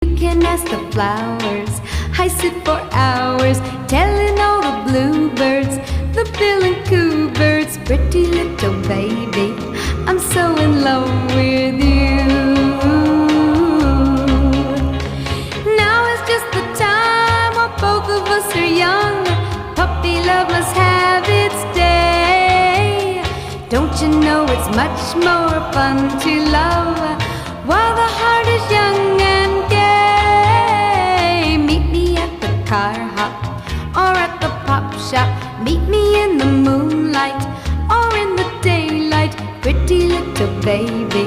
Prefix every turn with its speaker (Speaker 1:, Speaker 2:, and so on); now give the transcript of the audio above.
Speaker 1: You can ask the flowers. I sit for hours telling all the bluebirds, the bill and coo birds, pretty little baby, I'm so in love with you. Now is just the time while both of us are young. Puppy love must have its day. Don't you know it's much more fun to love while the heart is young and gay? Meet me at the car hop or at the pop shop. Meet me in the moonlight or in the daylight, pretty little baby,